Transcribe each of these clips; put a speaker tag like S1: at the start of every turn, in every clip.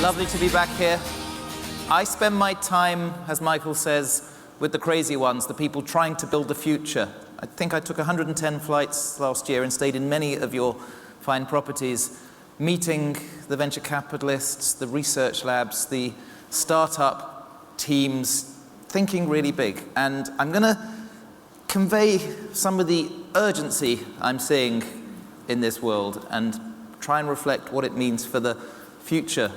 S1: Lovely to be back here. I spend my time, as Michael says, with the crazy ones, the people trying to build the future. I think I took 110 flights last year and stayed in many of your fine properties, meeting the venture capitalists, the research labs, the startup teams, thinking really big. And I'm going to convey some of the urgency I'm seeing in this world and try and reflect what it means for the future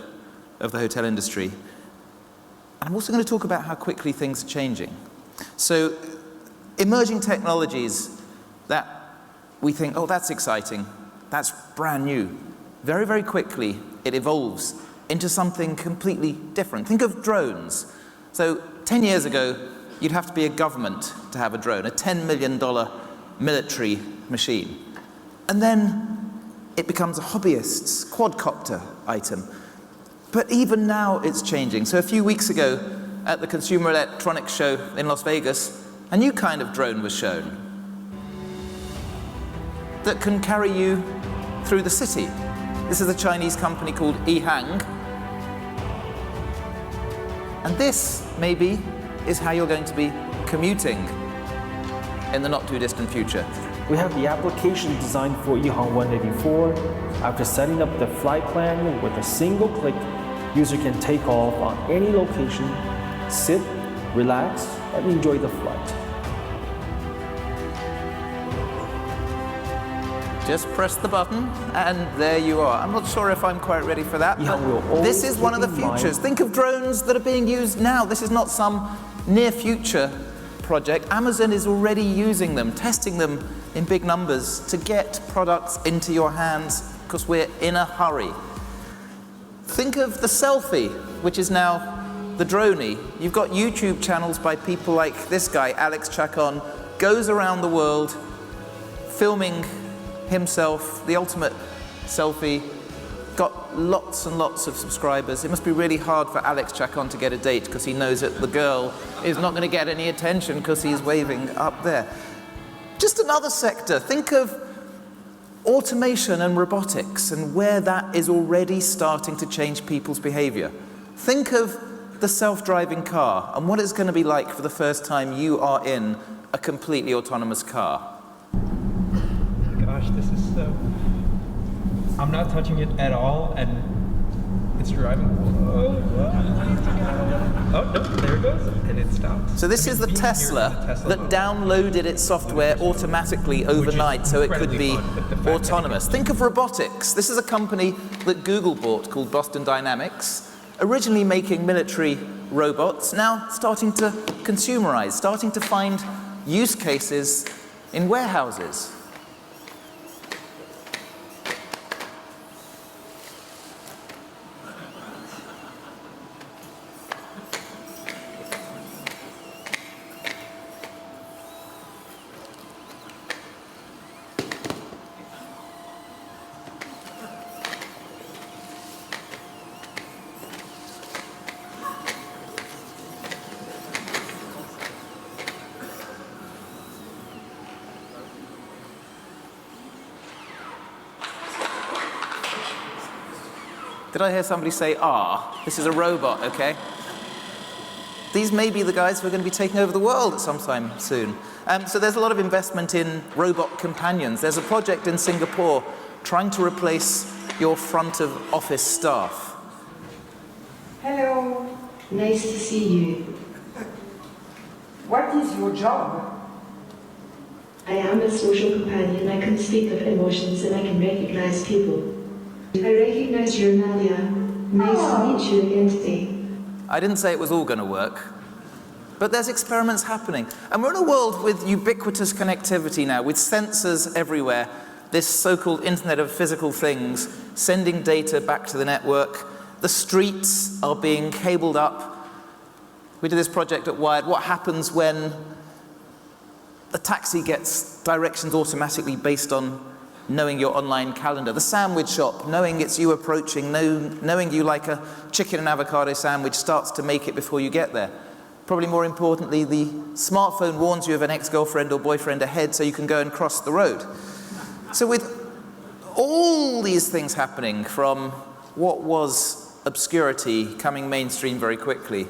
S1: of the hotel industry. And I'm also going to talk about how quickly things are changing. So, emerging technologies that we think, oh, that's exciting, that's brand new. Very, very quickly, it evolves into something completely different. Think of drones. So, 10 years ago, you'd have to be a government to have a drone, a $10 million military machine. And then it becomes a hobbyist's quadcopter item. But even now, it's changing. So a few weeks ago, at the Consumer Electronics Show in Las Vegas, a new kind of drone was shown that can carry you through the city. This is a Chinese company called IHIF. And this, maybe, is how you're going to be commuting in the not-too-distant future.
S2: We have the application designed for IHIF 184. After setting up the flight plan with a single click, user can take off on any location, sit, relax, and enjoy the flight.
S1: Just press the button, and there you are. I'm not sure if I'm quite ready for that, but this is one of the futures. Think of drones that are being used now. This is not some near future project. Amazon is already using them, testing them in big numbers to get products into your hands because we're in a hurry. Think of the selfie, which is now the droney. You've got YouTube channels by people like this guy, Alex Chacon, goes around the world filming himself, the ultimate selfie, got lots and lots of subscribers. It must be really hard for Alex Chacon to get a date because he knows that the girl is not going to get any attention because he's waving up there. Just another sector. Think of automation and robotics and where that is already starting to change people's behavior. Think of the self-driving car and what it's going to be like for the first time you are in a completely autonomous car.
S3: Gosh, this is so... I'm not touching it at all, and it's driving. Oh, no, there it goes, and it stops.
S1: So this is the Tesla that downloaded its software automatically overnight so it could be autonomous. Think of robotics. This is a company that Google bought called Boston Dynamics, originally making military robots, now starting to consumerize, starting to find use cases in warehouses. Did I hear somebody say, this is a robot, okay? These may be the guys who are going to be taking over the world at some time soon. So there's a lot of investment in robot companions. There's a project in Singapore trying to replace your front of office staff.
S4: Hello, nice to see you. What is your job?
S5: I am a social companion. I can speak of emotions and I can recognize people. I recognize you're Nadia. Nice to meet you again today.
S1: I didn't say it was all going to work, but there's experiments happening. And we're in a world with ubiquitous connectivity now, with sensors everywhere, this so-called Internet of Physical Things, sending data back to the network. The streets are being cabled up. We did this project at Wired. What happens when the taxi gets directions automatically based on knowing your online calendar? The sandwich shop, knowing it's you approaching, knowing you like a chicken and avocado sandwich, starts to make it before you get there. Probably more importantly, the smartphone warns you of an ex-girlfriend or boyfriend ahead so you can go and cross the road. So with all these things happening, from what was obscurity coming mainstream very quickly,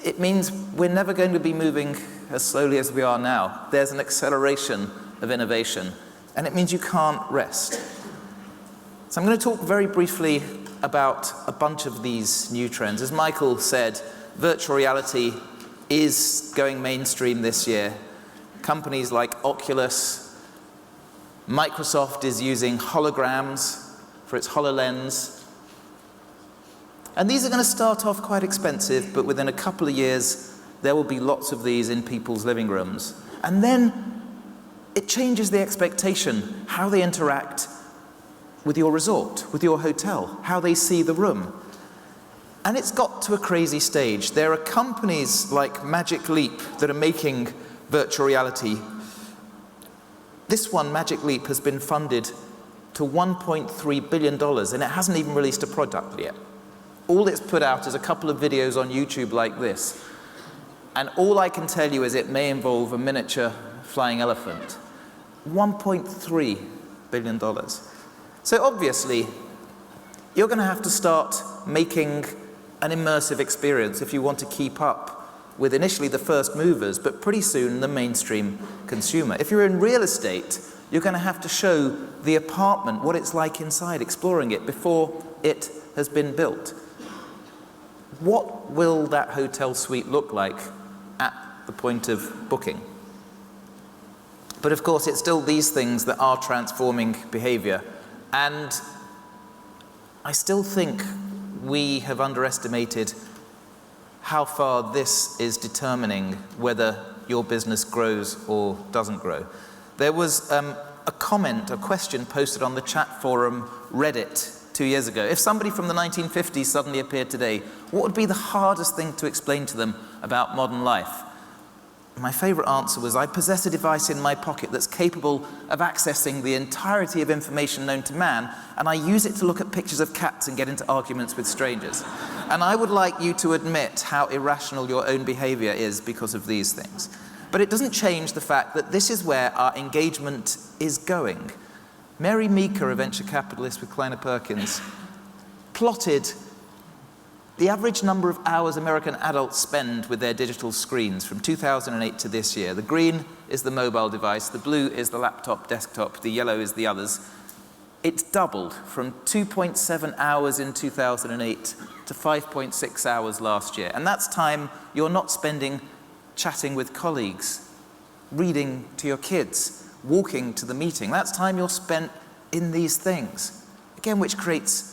S1: it means we're never going to be moving as slowly as we are now. There's an acceleration of innovation, and it means you can't rest. So I'm going to talk very briefly about a bunch of these new trends. As Michael said, virtual reality is going mainstream this year. Companies like Oculus, Microsoft is using holograms for its HoloLens. And these are going to start off quite expensive, but within a couple of years, there will be lots of these in people's living rooms. And then it changes the expectation, how they interact with your resort, with your hotel, how they see the room. And it's got to a crazy stage. There are companies like Magic Leap that are making virtual reality. This one, Magic Leap, has been funded to $1.3 billion, and it hasn't even released a product yet. All it's put out is a couple of videos on YouTube like this. And all I can tell you is it may involve a miniature flying elephant. $1.3 billion. So obviously, you're going to have to start making an immersive experience if you want to keep up with initially the first movers, but pretty soon the mainstream consumer. If you're in real estate, you're going to have to show the apartment what it's like inside, exploring it before it has been built. What will that hotel suite look like at the point of booking? But of course, it's still these things that are transforming behavior. And I still think we have underestimated how far this is determining whether your business grows or doesn't grow. There was a comment, a question posted on the chat forum Reddit 2 years ago. If somebody from the 1950s suddenly appeared today, what would be the hardest thing to explain to them about modern life? My favorite answer was, I possess a device in my pocket that's capable of accessing the entirety of information known to man, and I use it to look at pictures of cats and get into arguments with strangers. And I would like you to admit how irrational your own behavior is because of these things. But it doesn't change the fact that this is where our engagement is going. Mary Meeker, a venture capitalist with Kleiner Perkins, plotted the average number of hours American adults spend with their digital screens from 2008 to this year. The green is the mobile device, the blue is the laptop, desktop, the yellow is the others. It's doubled from 2.7 hours in 2008 to 5.6 hours last year. And that's time you're not spending chatting with colleagues, reading to your kids, walking to the meeting. That's time you're spent in these things. Again, which creates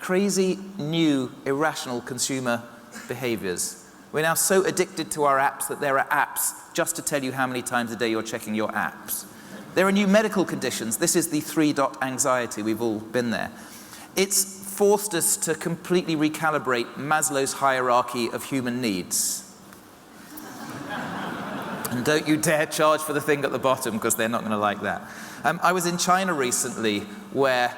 S1: crazy, new, irrational consumer behaviors. We're now so addicted to our apps that there are apps just to tell you how many times a day you're checking your apps. There are new medical conditions. This is the 3-dot anxiety. We've all been there. It's forced us to completely recalibrate Maslow's hierarchy of human needs. And don't you dare charge for the thing at the bottom, because they're not going to like that. I was in China recently, where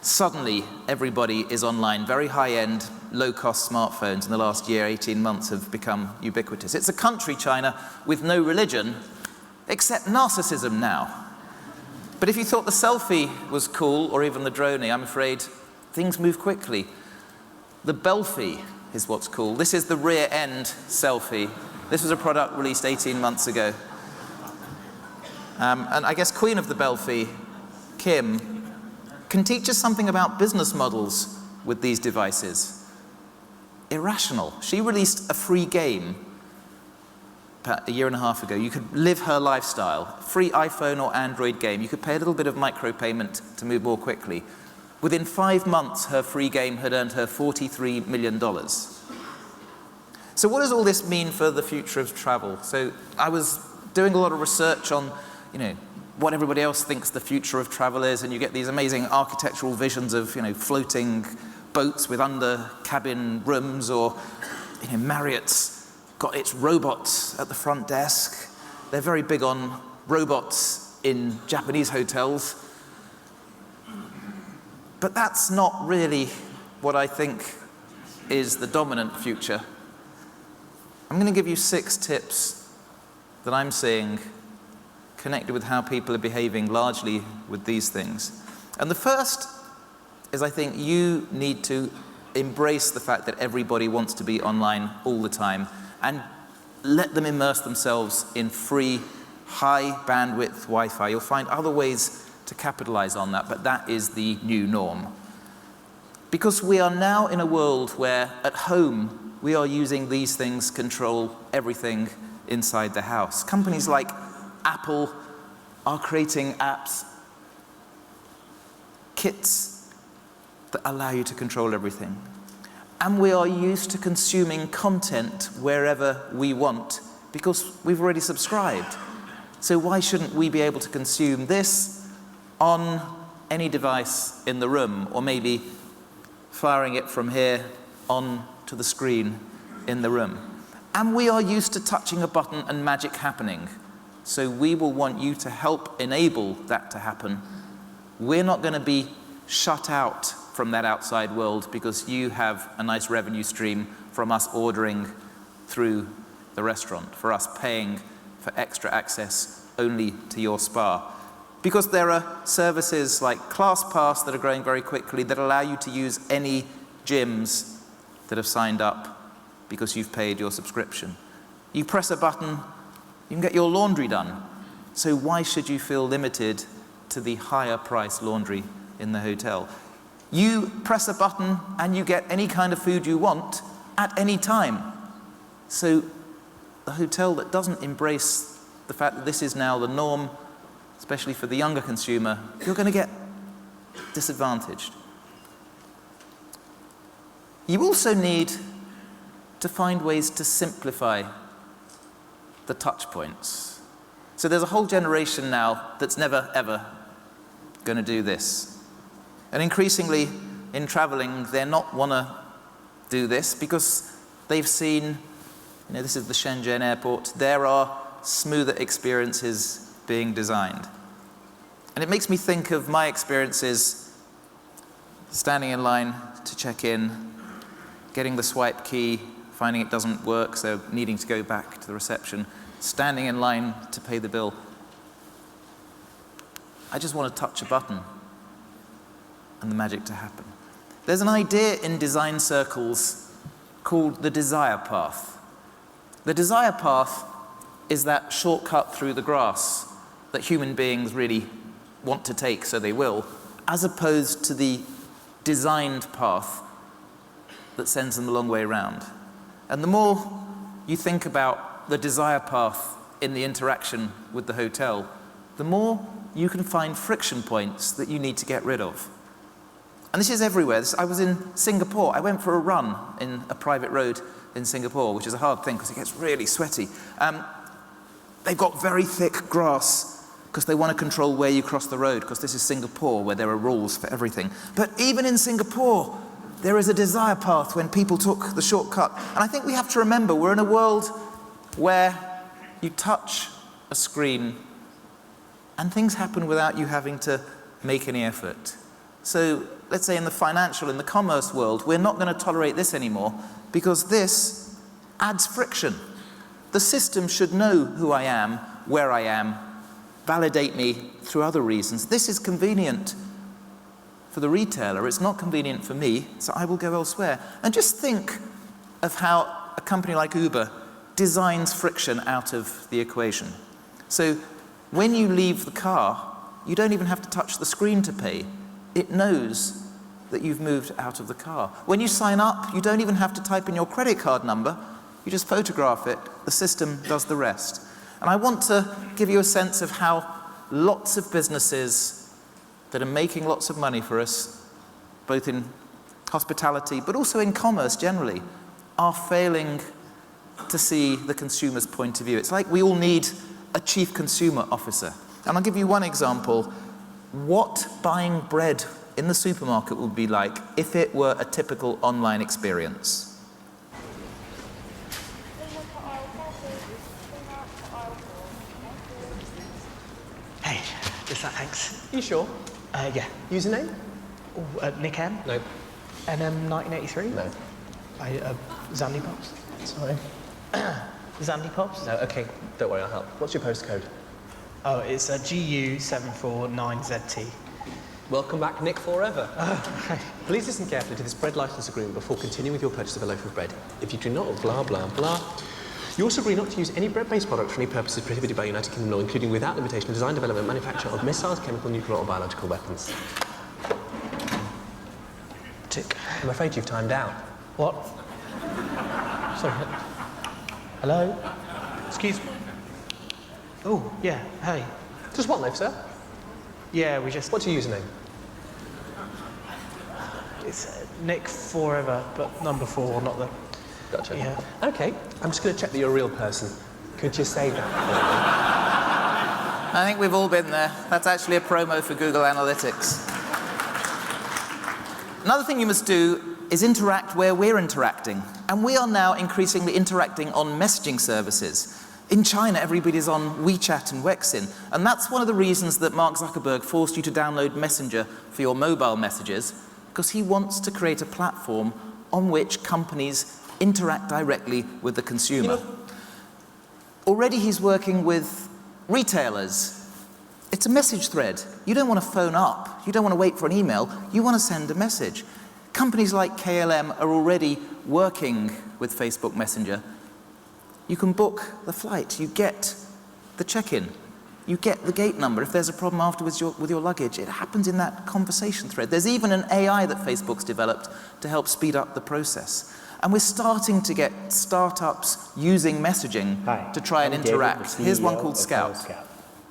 S1: suddenly everybody is online. Very high-end, low-cost smartphones in the last year, 18 months have become ubiquitous. It's a country, China, with no religion, except narcissism now. But if you thought the selfie was cool, or even the droney, I'm afraid things move quickly. The Belfie is what's cool. This is the rear-end selfie. This was a product released 18 months ago. And I guess Queen of the Belfie, Kim, can teach us something about business models with these devices. Irrational. She released a free game about a year and a half ago. You could live her lifestyle. Free iPhone or Android game. You could pay a little bit of micropayment to move more quickly. Within 5 months, her free game had earned her $43 million. So what does all this mean for the future of travel? So I was doing a lot of research on, what everybody else thinks the future of travel is, and you get these amazing architectural visions of, floating boats with under-cabin rooms, or, Marriott's got its robots at the front desk. They're very big on robots in Japanese hotels. But that's not really what I think is the dominant future. I'm going to give you 6 tips that I'm seeing connected with how people are behaving largely with these things. And the first is I think you need to embrace the fact that everybody wants to be online all the time and let them immerse themselves in free, high bandwidth Wi-Fi. You'll find other ways to capitalize on that, but that is the new norm. Because we are now in a world where at home we are using these things to control everything inside the house. Companies like Apple are creating apps, kits that allow you to control everything. And we are used to consuming content wherever we want because we've already subscribed. So why shouldn't we be able to consume this on any device in the room, or maybe firing it from here on to the screen in the room? And we are used to touching a button and magic happening. So we will want you to help enable that to happen. We're not going to be shut out from that outside world because you have a nice revenue stream from us ordering through the restaurant, for us paying for extra access only to your spa. Because there are services like ClassPass that are growing very quickly that allow you to use any gyms that have signed up because you've paid your subscription. You press a button, you can get your laundry done. So why should you feel limited to the higher price laundry in the hotel? You press a button and you get any kind of food you want at any time. So the hotel that doesn't embrace the fact that this is now the norm, especially for the younger consumer, you're going to get disadvantaged. You also need to find ways to simplify the touch points. So there's a whole generation now that's never, ever going to do this. And increasingly, in traveling, they're not want to do this because they've seen, this is the Shenzhen airport, there are smoother experiences being designed. And it makes me think of my experiences standing in line to check in, getting the swipe key, finding it doesn't work, so needing to go back to the reception, standing in line to pay the bill. I just want to touch a button and the magic to happen. There's an idea in design circles called the desire path. The desire path is that shortcut through the grass that human beings really want to take, so they will, as opposed to the designed path that sends them a long way around. And the more you think about the desire path in the interaction with the hotel, the more you can find friction points that you need to get rid of. And this is everywhere. I was in Singapore. I went for a run in a private road in Singapore, which is a hard thing because it gets really sweaty. They've got very thick grass because they want to control where you cross the road, because this is Singapore where there are rules for everything. But even in Singapore, there is a desire path when people took the shortcut. And I think we have to remember we're in a world where you touch a screen and things happen without you having to make any effort. So let's say in the commerce world, we're not going to tolerate this anymore because this adds friction. The system should know who I am, where I am, validate me through other reasons. This is convenient for the retailer. It's not convenient for me, so I will go elsewhere. And just think of how a company like Uber designs friction out of the equation. So when you leave the car, you don't even have to touch the screen to pay. It knows that you've moved out of the car. When you sign up, you don't even have to type in your credit card number. You just photograph it. The system does the rest. And I want to give you a sense of how lots of businesses that are making lots of money for us, both in hospitality, but also in commerce generally, are failing to see the consumer's point of view. It's like we all need a chief consumer officer. And I'll give you one example. What buying bread in the supermarket would be like if it were a typical online experience.
S6: Hey, is that thanks?
S7: You sure?
S6: Yeah.
S7: Username?
S6: Nick M?
S7: No.
S6: NM1983?
S7: No.
S6: Zandy Pops?
S7: Sorry.
S6: Zandy Pops?
S7: No, okay, don't worry, I'll help. What's your postcode?
S6: Oh, it's a GU749ZT.
S7: Welcome back, Nick Forever. Please listen carefully to this bread license agreement before continuing with your purchase of a loaf of bread. If you do not, blah, blah, blah. You also agree not to use any bread-based product for any purposes prohibited by United Kingdom law, including without limitation, design, development, manufacture of missiles, chemical, nuclear, or biological weapons.
S6: Tick.
S7: I'm afraid you've timed out.
S6: What? Sorry. Hello? Excuse me. Oh, yeah, hey.
S7: Just one loaf, sir.
S6: Yeah, we just...
S7: What's your username?
S6: It's Nick Forever, but number 4, not the...
S7: Gotcha.
S6: Yeah.
S7: Okay, I'm just going to check that you're a real person. Could you say that?
S1: I think we've all been there. That's actually a promo for Google Analytics. Another thing you must do is interact where we're interacting. And we are now increasingly interacting on messaging services. In China, everybody's on WeChat and Weixin. And that's one of the reasons that Mark Zuckerberg forced you to download Messenger for your mobile messages, because he wants to create a platform on which companies interact directly with the consumer. Already he's working with retailers. It's a message thread. You don't want to phone up. You don't want to wait for an email. You want to send a message. Companies like KLM are already working with Facebook Messenger. You can book the flight. You get the check-in. You get the gate number. If there's a problem afterwards with your luggage, it happens in that conversation thread. There's even an AI that Facebook's developed to help speed up the process. And we're starting to get startups using messaging to try and interact. Here's one called Scout.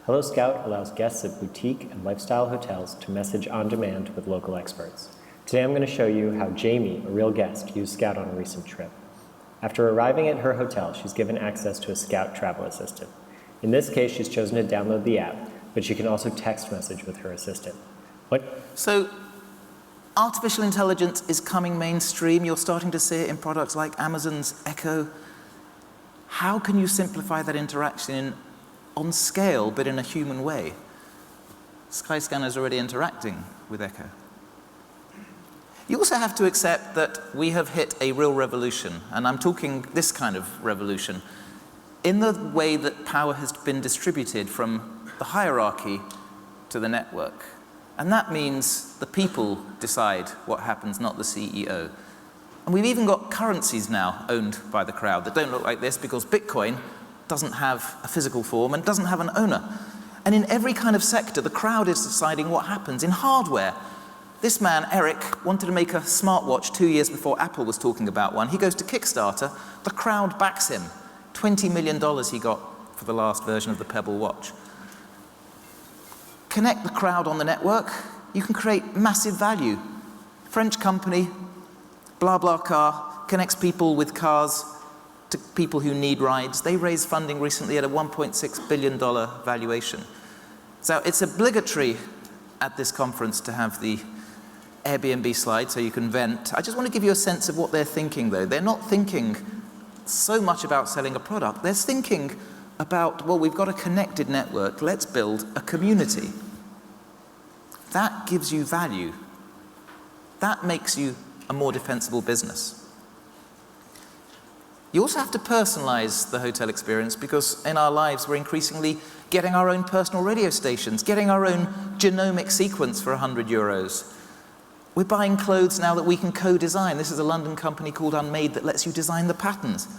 S8: Hello Scout allows guests at boutique and lifestyle hotels to message on demand with local experts. Today I'm going to show you how Jamie, a real guest, used Scout on a recent trip. After arriving at her hotel, she's given access to a Scout travel assistant. In this case, she's chosen to download the app, but she can also text message with her assistant.
S1: So, artificial intelligence is coming mainstream. You're starting to see it in products like Amazon's Echo. How can you simplify that interaction on scale, but in a human way? Skyscanner is already interacting with Echo. You also have to accept that we have hit a real revolution, and I'm talking this kind of revolution, in the way that power has been distributed from the hierarchy to the network. And that means the people decide what happens, not the CEO. And we've even got currencies now owned by the crowd that don't look like this, because Bitcoin doesn't have a physical form and doesn't have an owner. And in every kind of sector, the crowd is deciding what happens. In hardware, this man, Eric, wanted to make a smartwatch 2 years before Apple was talking about one. He goes to Kickstarter, the crowd backs him. $20 million he got for the last version of the Pebble watch. Connect the crowd on the network, you can create massive value. French company, BlaBlaCar, connects people with cars to people who need rides. They raised funding recently at a $1.6 billion valuation. So it's obligatory at this conference to have the Airbnb slide so you can vent. I just want to give you a sense of what they're thinking, though. They're not thinking so much about selling a product. They're thinking about, well, we've got a connected network, let's build a community. That gives you value. That makes you a more defensible business. You also have to personalize the hotel experience, because in our lives we're increasingly getting our own personal radio stations, getting our own genomic sequence for €100. We're buying clothes now that we can co-design. This is a London company called Unmade that lets you design the patterns.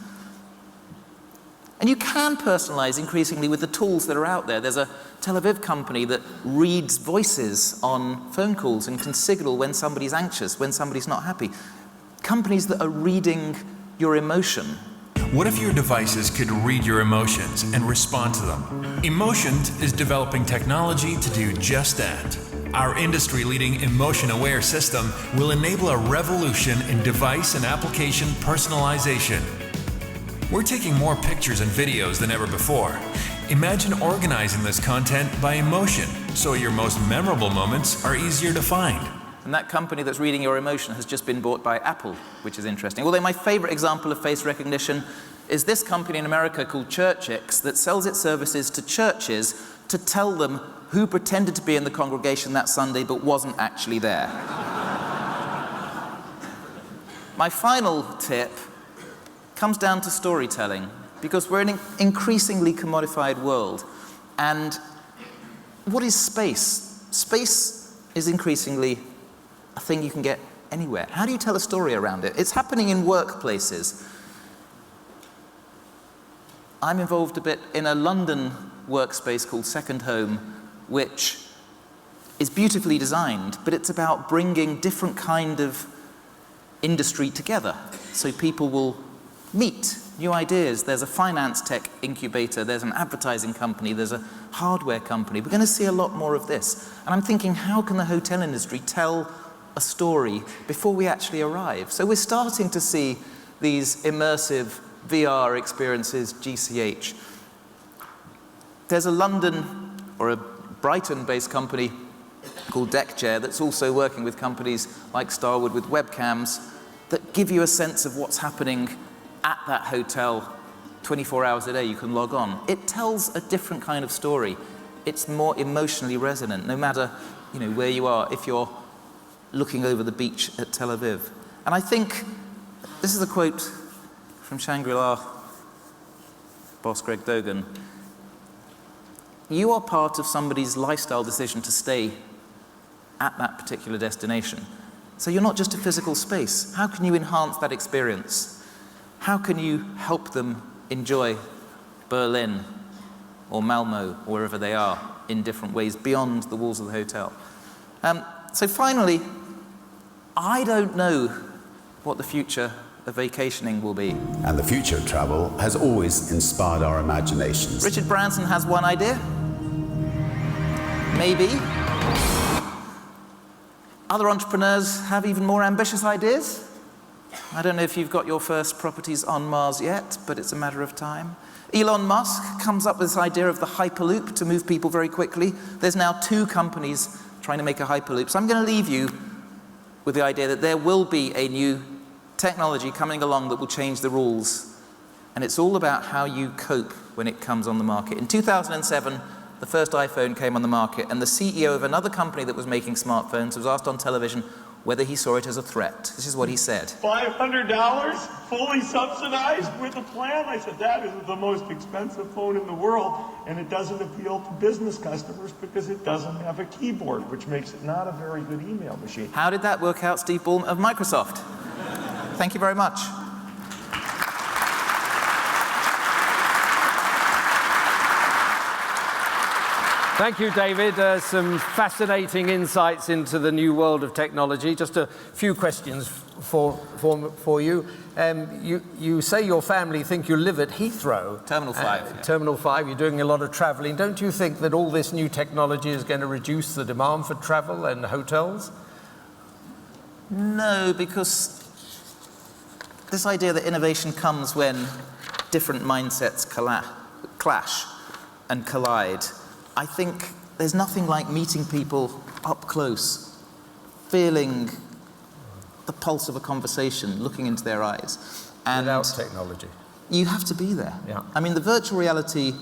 S1: And you can personalize increasingly with the tools that are out there. There's a Tel Aviv company that reads voices on phone calls and can signal when somebody's anxious, when somebody's not happy. Companies that are reading your emotion.
S9: What if your devices could read your emotions and respond to them? Emotions is developing technology to do just that. Our industry-leading emotion-aware system will enable a revolution in device and application personalization. We're taking more pictures and videos than ever before. Imagine organizing this content by emotion, so your most memorable moments are easier to find.
S1: And that company that's reading your emotion has just been bought by Apple, which is interesting. Although my favorite example of face recognition is this company in America called ChurchX that sells its services to churches to tell them who pretended to be in the congregation that Sunday but wasn't actually there. My final tip comes down to storytelling, because we're in an increasingly commodified world. And what is space? Space is increasingly a thing you can get anywhere. How do you tell a story around it? It's happening in workplaces. I'm involved a bit in a London workspace called Second Home, which is beautifully designed, but it's about bringing different kind of industry together. So people will meet new ideas. There's a finance tech incubator, there's an advertising company, there's a hardware company. We're going to see a lot more of this. And I'm thinking, how can the hotel industry tell a story before we actually arrive? So we're starting to see these immersive VR experiences, GCH. There's a London or a Brighton-based company called Deckchair that's also working with companies like Starwood with webcams that give you a sense of what's happening at that hotel 24 hours a day. You can log on. It tells a different kind of story. It's more emotionally resonant, no matter where you are, if you're looking over the beach at Tel Aviv. And I think, this is a quote from Shangri-La boss Greg Dogan, you are part of somebody's lifestyle decision to stay at that particular destination. So you're not just a physical space. How can you enhance that experience? How can you help them enjoy Berlin or Malmo or wherever they are in different ways beyond the walls of the hotel? So finally, I don't know what the future of vacationing will be.
S10: And the future of travel has always inspired our imaginations.
S1: Richard Branson has one idea. Maybe. Other entrepreneurs have even more ambitious ideas. I don't know if you've got your first properties on Mars yet, but it's a matter of time. Elon Musk comes up with this idea of the Hyperloop to move people very quickly. There's now 2 companies trying to make a Hyperloop. So I'm going to leave you with the idea that there will be a new technology coming along that will change the rules. And it's all about how you cope when it comes on the market. In 2007, the first iPhone came on the market, and the CEO of another company that was making smartphones was asked on television whether he saw it as a threat. This is what he said.
S11: $500 fully subsidized with a plan? I said, that is the most expensive phone in the world, and it doesn't appeal to business customers because it doesn't have a keyboard, which makes it not a very good email machine.
S1: How did that work out, Steve Ballmer of Microsoft? Thank you very much.
S12: Thank you, David. Some fascinating insights into the new world of technology. Just a few questions for you. You say your family think you live at Heathrow.
S1: Terminal 5. Yeah.
S12: Terminal 5, you're doing a lot of traveling. Don't you think that all this new technology is going to reduce the demand for travel and hotels?
S1: No, because this idea that innovation comes when different mindsets clash and collide. I think there's nothing like meeting people up close, feeling the pulse of a conversation, looking into their eyes. And
S12: without technology.
S1: You have to be there.
S12: Yeah.
S1: I mean, the virtual reality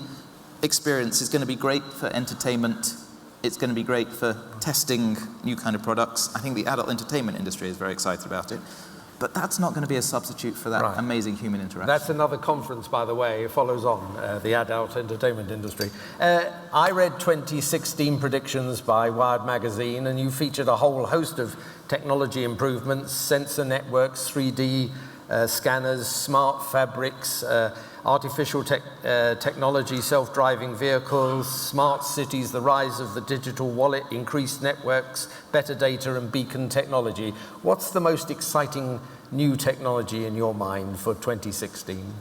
S1: experience is going to be great for entertainment. It's going to be great for testing new kind of products. I think the adult entertainment industry is very excited about it. But that's not going to be a substitute for that amazing human interaction.
S12: That's another conference, by the way. It follows on, the adult entertainment industry. I read 2016 predictions by Wired magazine, and you featured a whole host of technology improvements, sensor networks, 3D scanners, smart fabrics, artificial technology, self-driving vehicles, smart cities, the rise of the digital wallet, increased networks, better data and beacon technology. What's the most exciting new technology in your mind for 2016?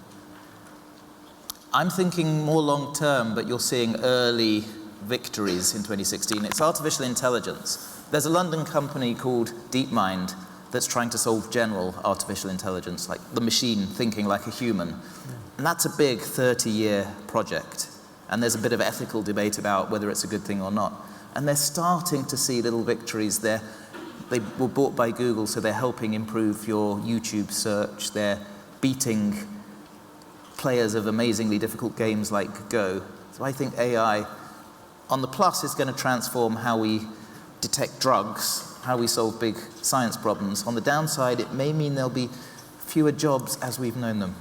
S1: I'm thinking more long-term, but you're seeing early victories in 2016. It's artificial intelligence. There's a London company called DeepMind that's trying to solve general artificial intelligence, like the machine thinking like a human. And that's a big 30-year project. And there's a bit of ethical debate about whether it's a good thing or not. And they're starting to see little victories there. They were bought by Google, so they're helping improve your YouTube search. They're beating players of amazingly difficult games like Go. So I think AI, on the plus, is going to transform how we detect drugs, how we solve big science problems. On the downside, it may mean there'll be fewer jobs as we've known them.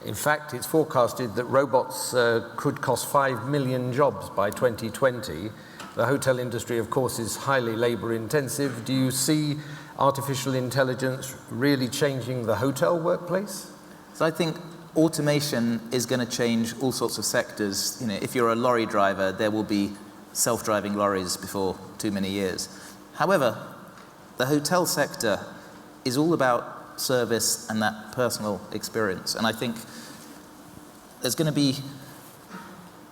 S12: In fact, it's forecasted that robots could cost 5 million jobs by 2020. The hotel industry, of course, is highly labor intensive. Do you see artificial intelligence really changing the hotel workplace?
S1: So I think automation is going to change all sorts of sectors. You know, if you're a lorry driver, there will be self-driving lorries before too many years. However, the hotel sector is all about service and that personal experience. And I think there's going to be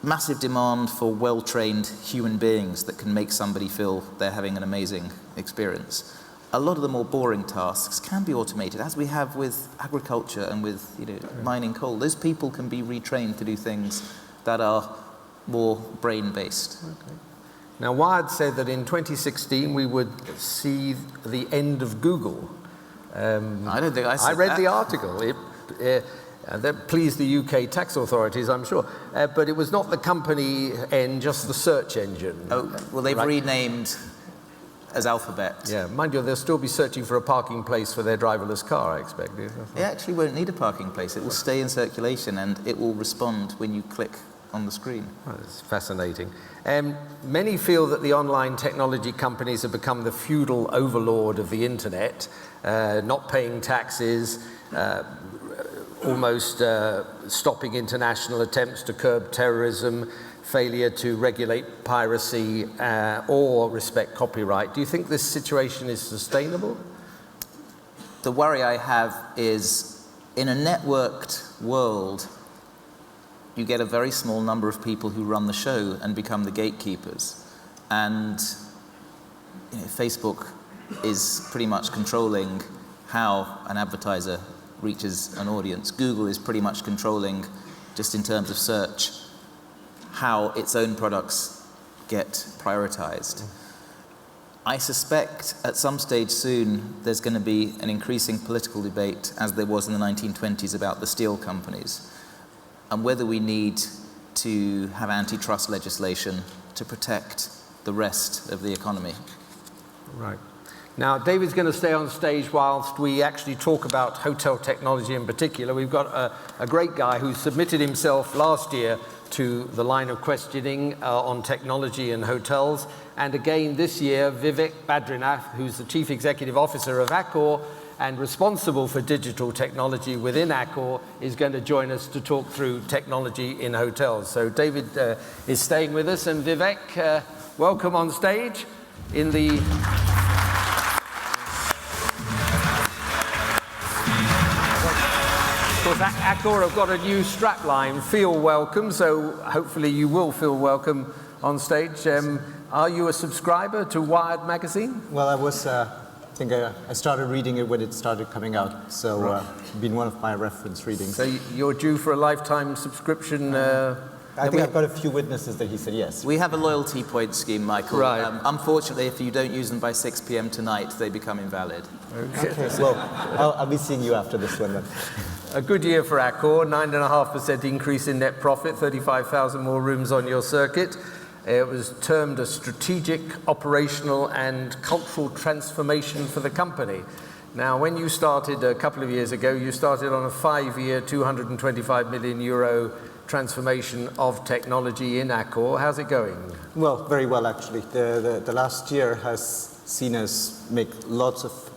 S1: massive demand for well-trained human beings that can make somebody feel they're having an amazing experience. A lot of the more boring tasks can be automated, as we have with agriculture and with mining coal. Those people can be retrained to do things that are more brain-based.
S12: Okay. Now, Wired said that in 2016 we would see the end of Google.
S1: I don't think I said
S12: I read
S1: that.
S12: the article. That pleased the UK tax authorities, I'm sure. But it was not the company end, just the search engine.
S1: Oh, well, they've renamed as Alphabet.
S12: Yeah, mind you, they'll still be searching for a parking place for their driverless car, I expect.
S1: It actually won't need a parking place. It will stay in circulation and it will respond when you click on the screen.
S12: Well, it's fascinating. Many feel that the online technology companies have become the feudal overlord of the internet, not paying taxes, almost stopping international attempts to curb terrorism, failure to regulate piracy or respect copyright. Do you think this situation is sustainable?
S1: The worry I have is, in a networked world, you get a very small number of people who run the show and become the gatekeepers. And Facebook is pretty much controlling how an advertiser reaches an audience. Google is pretty much controlling, just in terms of search, how its own products get prioritized. I suspect at some stage soon there's going to be an increasing political debate, as there was in the 1920s about the steel companies, and whether we need to have antitrust legislation to protect the rest of the economy.
S12: Right. Now, David's going to stay on stage whilst we actually talk about hotel technology in particular. We've got a great guy who submitted himself last year to the line of questioning on technology and hotels. And again this year, Vivek Badrinath, who's the Chief Executive Officer of Accor and responsible for digital technology within Accor, is going to join us to talk through technology in hotels. So David is staying with us, and Vivek, welcome on stage. In the Of course, Accor have got a new strapline, feel welcome, so hopefully you will feel welcome on stage. Are you a subscriber to Wired magazine?
S13: Well, I was, I think I started reading it when it started coming out, so been one of my reference readings.
S12: So you're due for a lifetime subscription?
S13: I think I've got a few witnesses that he said yes.
S1: We have a loyalty point scheme, Michael.
S12: Right.
S1: Unfortunately, if you don't use them by 6 p.m. tonight, they become invalid.
S13: Okay, well, I'll be seeing you after this one then.
S12: A good year for Accor, 9.5% increase in net profit, 35,000 more rooms on your circuit. It was termed a strategic, operational and cultural transformation for the company. Now, when you started a couple of years ago, you started on a 5-year, 225 million euro transformation of technology in Accor. How's it going?
S13: Well, very well, actually. The last year has seen us make lots of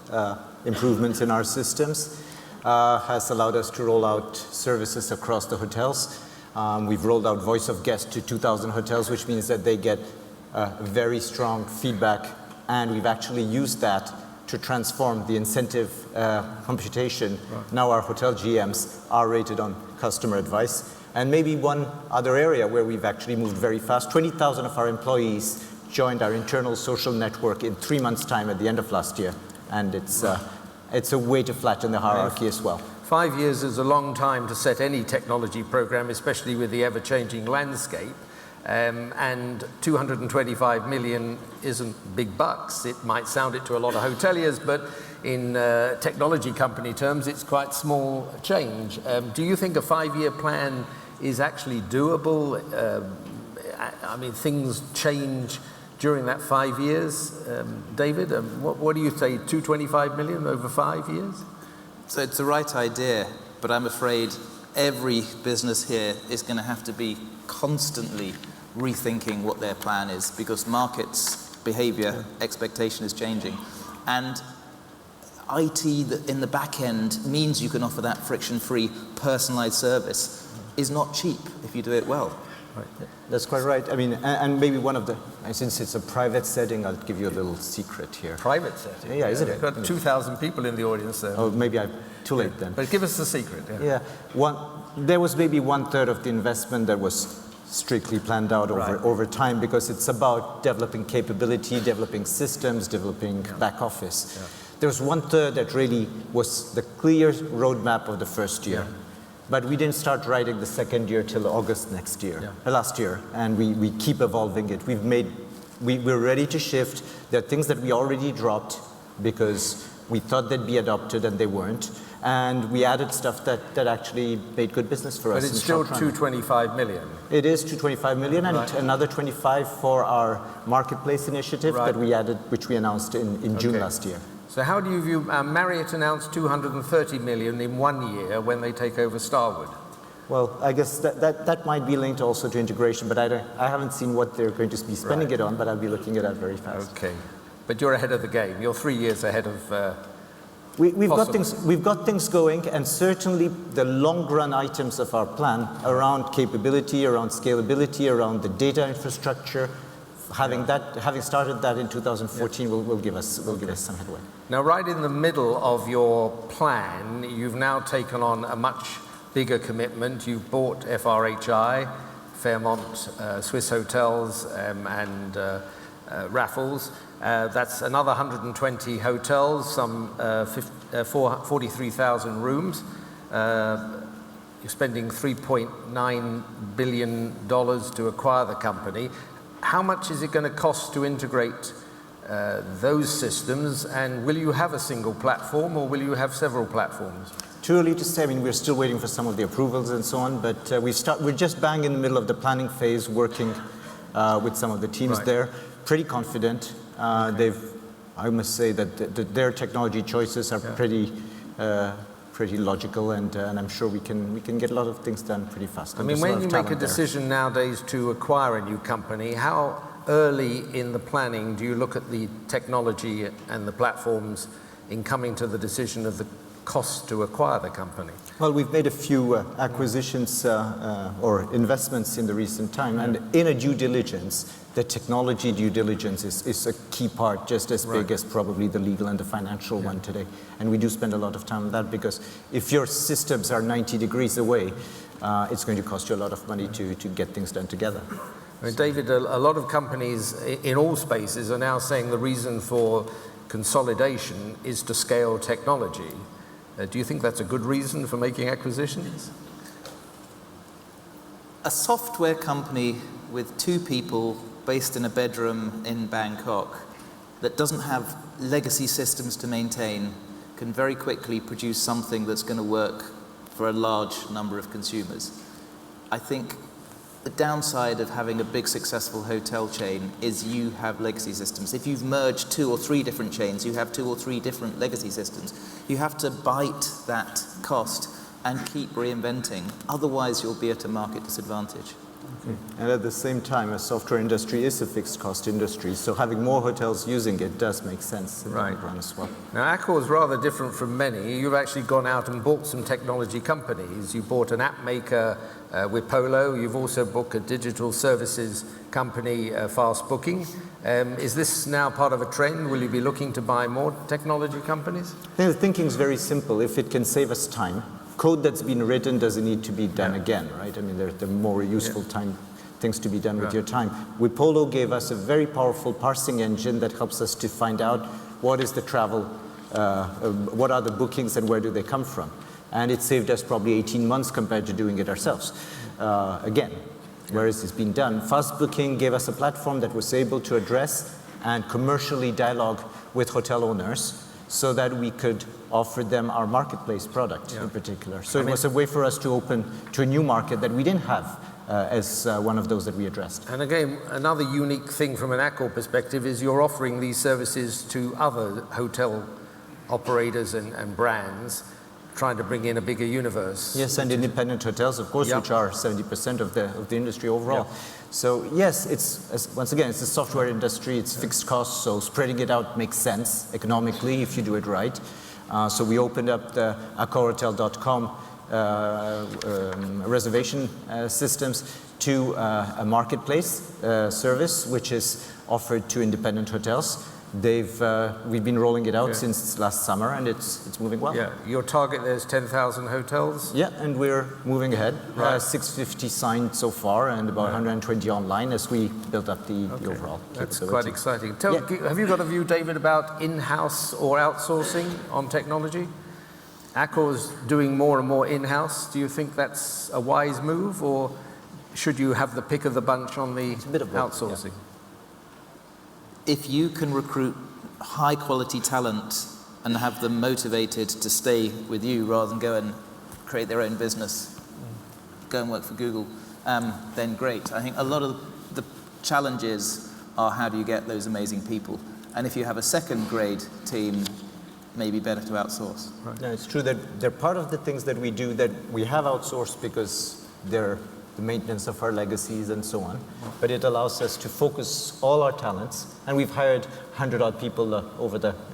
S13: improvements in our systems, has allowed us to roll out services across the hotels. We've rolled out voice of guest to 2,000 hotels, which means that they get very strong feedback, and we've actually used that to transform the incentive computation. Right. Now our hotel GMs are rated on customer advice. And maybe one other area where we've actually moved very fast, 20,000 of our employees joined our internal social network in 3 months' time at the end of last year. And it's a way to flatten the hierarchy as well.
S12: 5 years is a long time to set any technology program, especially with the ever-changing landscape. And 225 million isn't big bucks. It might sound it to a lot of hoteliers, but in technology company terms, it's quite small change. Do you think a 5-year plan is actually doable? I mean, things change during that 5 years. David, what do you say, 225 million over 5 years?
S1: So it's the right idea, but I'm afraid every business here is going to have to be constantly rethinking what their plan is because markets' behavior, expectation is changing. And IT in the back end means you can offer that friction-free, personalized service is not cheap if you do it well.
S13: Right. That's quite right. I mean, and maybe one of the, since it's a private setting, I'll give you a little secret here.
S12: Private setting?
S13: Yeah, isn't it?
S12: You've got 2,000 people in the audience there.
S13: Oh, maybe I'm too late then.
S12: But give us the secret.
S13: Yeah. There was maybe 1/3 of the investment that was strictly planned out over time because it's about developing capability, developing systems, developing back office. Yeah. There was 1/3 that really was the clear roadmap of the first year. Yeah. But we didn't start writing the second year till August last year, and we keep evolving it. We're ready to shift. There are things that we already dropped because we thought they'd be adopted and they weren't. And we added stuff that actually made good business for us.
S12: But it's still 225 million.
S13: It is 225 million and another 25 for our marketplace initiative that we added, which we announced in June last year.
S12: So how do you view, Marriott announced 230 million in 1 year when they take over Starwood?
S13: Well, I guess that might be linked also to integration, but I haven't seen what they're going to be spending it on, but I'll be looking at that very fast.
S12: Okay. But you're ahead of the game. You're 3 years ahead of...
S13: We've got things going, and certainly the long-run items of our plan around capability, around scalability, around the data infrastructure, having started that in 2014 will give us some headway.
S12: Now, right in the middle of your plan, you've now taken on a much bigger commitment. You've bought FRHI, Fairmont, Swiss Hotels, and Raffles. That's another 120 hotels, some 43,000 rooms. You're spending $3.9 billion to acquire the company. How much is it going to cost to integrate those systems, and will you have a single platform or will you have several platforms?
S13: Too early to say. I mean, we're still waiting for some of the approvals and so on, but we're just bang in the middle of the planning phase, working with some of the teams there. Pretty confident. I must say that their technology choices are pretty logical, and I'm sure we can get a lot of things done pretty fast.
S12: I mean, when you make a decision nowadays to acquire a new company, how early in the planning do you look at the technology and the platforms in coming to the decision of the cost to acquire the company?
S13: Well, we've made a few acquisitions or investments in the recent time, and in a due diligence, the technology due diligence is a key part, just as big as probably the legal and the financial one today. And we do spend a lot of time on that, because if your systems are 90 degrees away, it's going to cost you a lot of money to get things done together.
S12: I mean, David, a lot of companies in all spaces are now saying the reason for consolidation is to scale technology. Do you think that's a good reason for making acquisitions?
S1: A software company with 2 people based in a bedroom in Bangkok that doesn't have legacy systems to maintain can very quickly produce something that's going to work for a large number of consumers. I think the downside of having a big successful hotel chain is you have legacy systems. If you've merged 2 or 3 different chains, you have 2 or 3 different legacy systems. You have to bite that cost and keep reinventing. Otherwise, you'll be at a market disadvantage.
S13: Okay. And at the same time, a software industry is a fixed cost industry, so having more hotels using it does make sense in the long run as well.
S12: Now, Accor is rather different from many. You've actually gone out and bought some technology companies. You bought an app maker with Polo. You've also bought a digital services company, Fast Booking. Is this now part of a trend? Will you be looking to buy more technology companies?
S13: I think the thinking is very simple. If it can save us time, code that's been written doesn't need to be done again, right? I mean, there are more useful things to be done with your time. With Polo gave us a very powerful parsing engine that helps us to find out what is the travel, what are the bookings and where do they come from. And it saved us probably 18 months compared to doing it ourselves. Again, whereas it's been done. Fast Booking gave us a platform that was able to address and commercially dialogue with hotel owners so that we could offer them our marketplace product in particular. So it was a way for us to open to a new market that we didn't have as one of those that we addressed.
S12: And again, another unique thing from an Accor perspective is you're offering these services to other hotel operators and brands. trying to bring in a bigger universe.
S13: Yes, and independent hotels, of course, which are 70% of the industry overall.
S12: Yeah.
S13: So yes, once again, it's a software industry, it's fixed costs, so spreading it out makes sense economically if you do it right. So we opened up the accorhotel.com reservation systems to a marketplace service, which is offered to independent hotels. We've been rolling it out since last summer, and it's moving well.
S12: Yeah, your target there is 10,000 hotels?
S13: Yeah, and we're moving ahead.
S12: Right.
S13: 650 signed so far, and about 120 online as we build up the overall
S12: That's
S13: capability.
S12: quite exciting. Have you got a view, David, about in-house or outsourcing on technology? Accor's doing more and more in-house. Do you think that's a wise move, or should you have the pick of the bunch on the outsourcing?
S13: Yeah.
S1: If you can recruit high quality talent and have them motivated to stay with you rather than go and create their own business, go and work for Google, then great. I think a lot of the challenges are how do you get those amazing people? And if you have a second grade team, maybe better to outsource.
S13: Right. No, it's true that they're part of the things that we do that we have outsourced because they're the maintenance of our legacies and so on. But it allows us to focus all our talents, and we've hired 100-odd people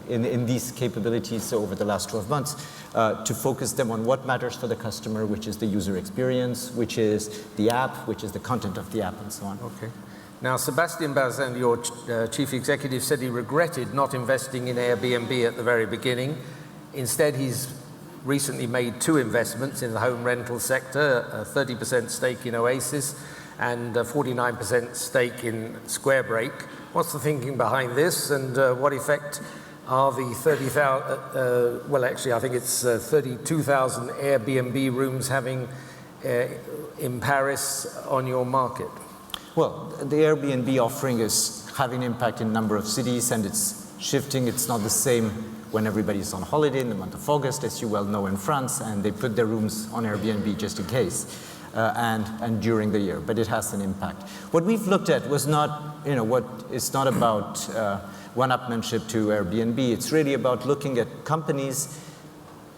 S13: in these capabilities over the last 12 months to focus them on what matters for the customer, which is the user experience, which is the app, which is the content of the app, and so on.
S12: Okay. Now, Sebastian Bazin, your chief executive, said he regretted not investing in Airbnb at the very beginning. Instead, he's recently made 2 investments in the home rental sector, a 30% stake in Oasis and a 49% stake in Squarebreak. What's the thinking behind this, and what effect are the 30,000, well actually I think it's 32,000 Airbnb rooms having in Paris on your market?
S13: Well, the Airbnb offering is having an impact in a number of cities, and it's shifting. It's not the same when everybody's on holiday in the month of August, as you well know, in France, and they put their rooms on Airbnb just in case, and during the year, but it has an impact. What we've looked at was not, it's not about one-upmanship to Airbnb. It's really about looking at companies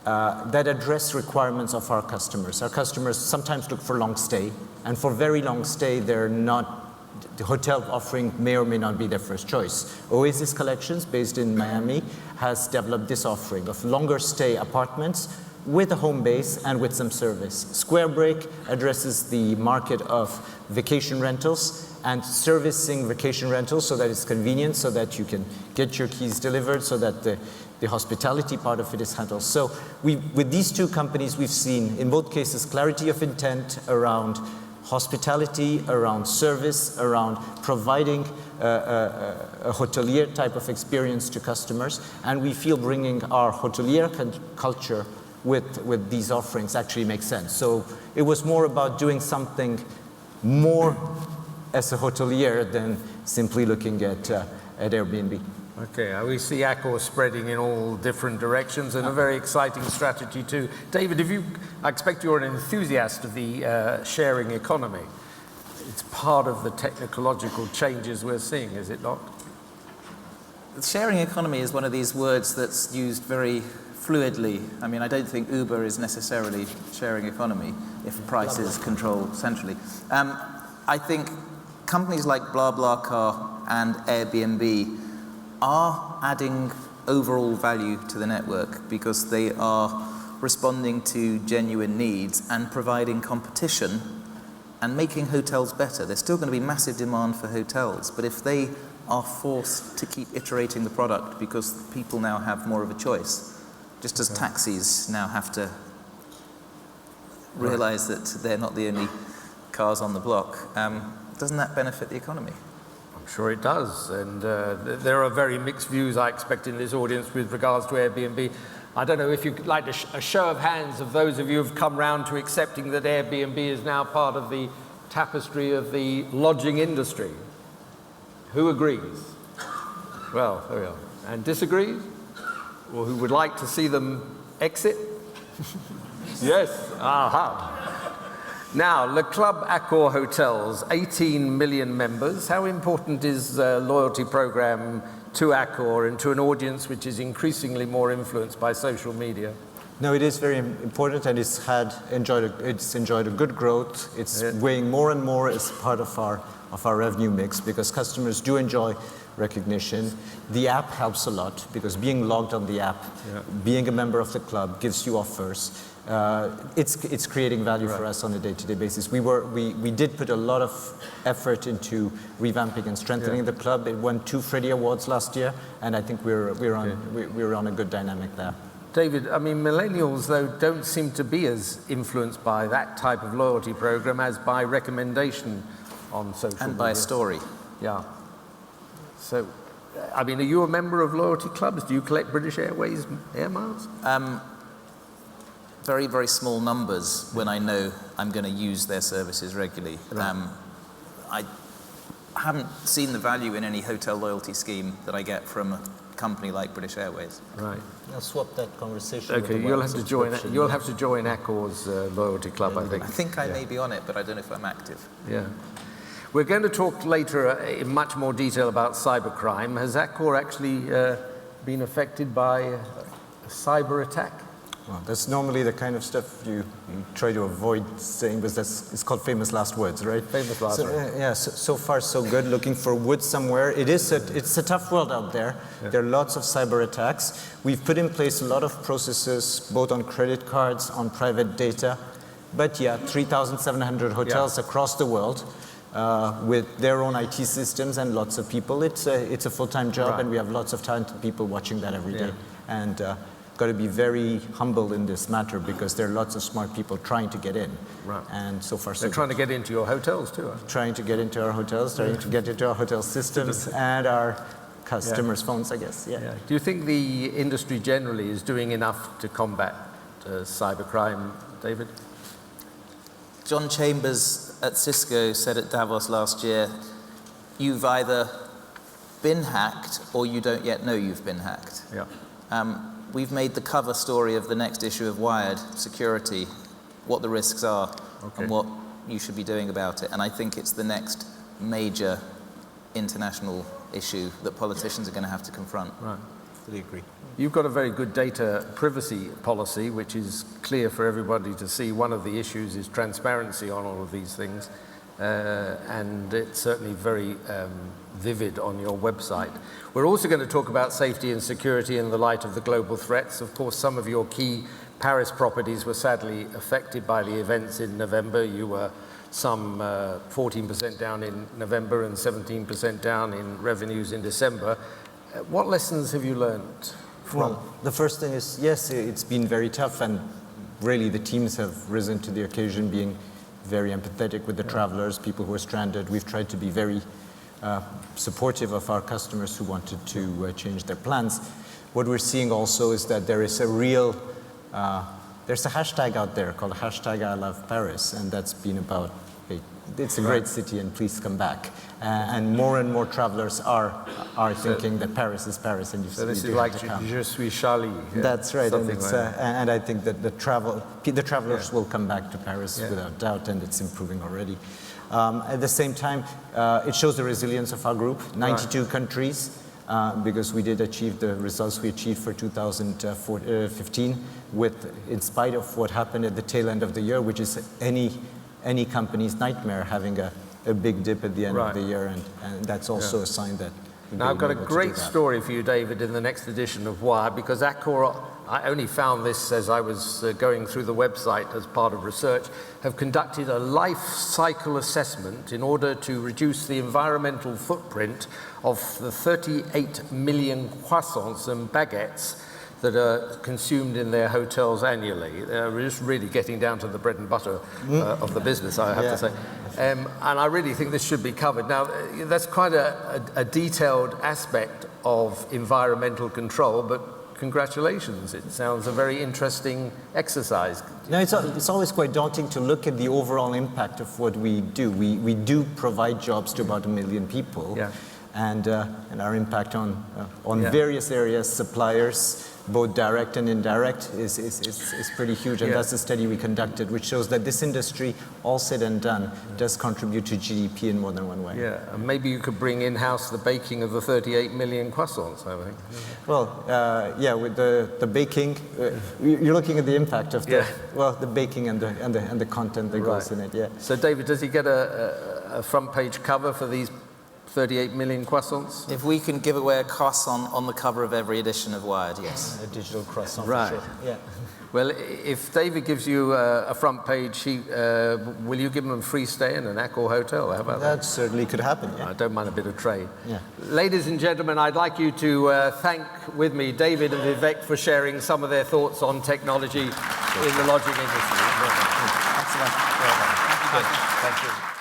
S13: that address requirements of our customers. Our customers sometimes look for long stay, and for very long stay, the hotel offering may or may not be their first choice. Oasis Collections, based in Miami, has developed this offering of longer stay apartments with a home base and with some service. Squarebreak addresses the market of vacation rentals and servicing vacation rentals so that it's convenient, so that you can get your keys delivered, so that the hospitality part of it is handled. So with these 2 companies, we've seen, in both cases, clarity of intent around hospitality, around service, around providing a hotelier type of experience to customers, and we feel bringing our hotelier culture with these offerings actually makes sense. So it was more about doing something more as a hotelier than simply looking at Airbnb.
S12: Okay, we see Accor spreading in all different directions, and a very exciting strategy too. David, I expect you're an enthusiast of the sharing economy. It's part of the technological changes we're seeing, is it not?
S1: The sharing economy is one of these words that's used very fluidly. I mean, I don't think Uber is necessarily sharing economy if price is controlled centrally. I think companies like BlaBlaCar and Airbnb are adding overall value to the network because they are responding to genuine needs and providing competition and making hotels better. There's still going to be massive demand for hotels, but if they are forced to keep iterating the product because people now have more of a choice, just as taxis now have to realize that they're not the only cars on the block, doesn't that benefit the economy?
S12: I'm sure it does, and there are very mixed views, I expect, in this audience with regards to Airbnb. I don't know if you'd like a show of hands of those of you who've come round to accepting that Airbnb is now part of the tapestry of the lodging industry. Who agrees? Well, there we are. And disagrees? Or who would like to see them exit? Yes, aha. Now, Le Club Accor Hotels, 18 million members. How important is the loyalty program to Accor and to an audience which is increasingly more influenced by social media?
S13: No, it is very important, and it's enjoyed a good growth. It's weighing more and more as part of our revenue mix because customers do enjoy recognition. The app helps a lot because being logged on the app, being a member of the club gives you offers. It's creating value for us on a day-to-day basis. We did put a lot of effort into revamping and strengthening the club. It won 2 Freddie Awards last year, and I think we're on a good dynamic there.
S12: David, I mean, millennials, though, don't seem to be as influenced by that type of loyalty program as by recommendation on social media.
S1: And by a story.
S12: Yeah. So, I mean, are you a member of loyalty clubs? Do you collect British Airways air miles?
S1: Very, very small numbers when I know I'm going to use their services regularly. I haven't seen the value in any hotel loyalty scheme that I get from a company like British Airways.
S12: Right.
S13: I'll swap that conversation.
S12: Okay, you'll have to join. You'll have to join Accor's loyalty club, I think.
S1: I think I may be on it, but I don't know if I'm active.
S12: Yeah. We're going to talk later in much more detail about cybercrime. Has Accor actually been affected by a cyber attack?
S13: Well, that's normally the kind of stuff you try to avoid saying, because it's called famous last words, right?
S12: Famous last words.
S13: Yeah, so far so good. Looking for wood somewhere. It's a tough world out there. Yeah. There are lots of cyber attacks. We've put in place a lot of processes, both on credit cards, on private data. But yeah, 3,700 hotels across the world with their own IT systems and lots of people. It's a full-time job, and we have lots of talented people watching that every day. And got to be very humble in this matter because there are lots of smart people trying to get in.
S12: Right.
S13: And so far, so
S12: they're trying to get into your hotels too.
S13: Trying to get into our hotels, trying to get into our hotel systems and our customers' phones, I guess. Yeah.
S12: Do you think the industry generally is doing enough to combat cybercrime, David?
S1: John Chambers at Cisco said at Davos last year, you've either been hacked or you don't yet know you've been hacked.
S12: Yeah.
S1: We've made the cover story of the next issue of Wired, security, what the risks are, and what you should be doing about it. And I think it's the next major international issue that politicians are going to have to confront.
S12: Right.
S13: Fully agree.
S12: You've got a very good data privacy policy, which is clear for everybody to see. One of the issues is transparency on all of these things. And it's certainly very vivid on your website. We're also going to talk about safety and security in the light of the global threats. Of course, some of your key Paris properties were sadly affected by the events in November. You were some 14% down in November and 17% down in revenues in December. What lessons have you learned from?
S13: Well, the first thing is, yes, it's been very tough, and really the teams have risen to the occasion, being very empathetic with the travelers, people who are stranded. We've tried to be very supportive of our customers who wanted to change their plans. What we're seeing also is that there is a real, there's a hashtag out there called #ILoveParis, and that's been about, hey, it's a great city and please come back. And more travelers are thinking that Paris is Paris, and
S12: so this is like Je suis Charlie.
S13: Yeah, that's right, and I think that the travelers will come back to Paris without doubt, and it's improving already. At the same time, it shows the resilience of our group. 92 countries, because we did achieve the results we achieved for 2015, in spite of what happened at the tail end of the year, which is any company's nightmare, having a big dip at the end of the year, and that's also a sign that.
S12: Now, I've got a great story for you, David, in the next edition of Wired, because Accor, I only found this as I was going through the website as part of research, have conducted a life cycle assessment in order to reduce the environmental footprint of the 38 million croissants and baguettes that are consumed in their hotels annually. We're just really getting down to the bread and butter of the business, I have to say. And I really think this should be covered. Now, that's quite a detailed aspect of environmental control, but congratulations. It sounds a very interesting exercise.
S13: No, it's always quite daunting to look at the overall impact of what we do. We do provide jobs to about 1 million people.
S12: Yeah.
S13: and our impact on various areas, suppliers, both direct and indirect, is pretty huge. And that's the study we conducted, which shows that this industry, all said and done, does contribute to GDP in more than one way.
S12: Yeah, and maybe you could bring in-house the baking of the 38 million croissants, I think.
S13: Well, yeah, with the baking, you're looking at the impact of the baking and the content that goes in it. Yeah.
S12: So, David, does he get a front-page cover for these 38 million croissants?
S1: If we can give away a croissant on the cover of every edition of Wired, yes.
S13: A digital croissant,
S12: right?
S13: For sure. Yeah.
S12: Well, if David gives you a front page, will you give him a free stay in an Accor hotel? How about that?
S13: That certainly could happen, yeah.
S12: I don't mind a bit of trade.
S13: Yeah.
S12: Ladies and gentlemen, I'd like you to thank with me David and Vivek for sharing some of their thoughts on technology in the lodging industry.
S1: Thanks so much.
S12: Thank you.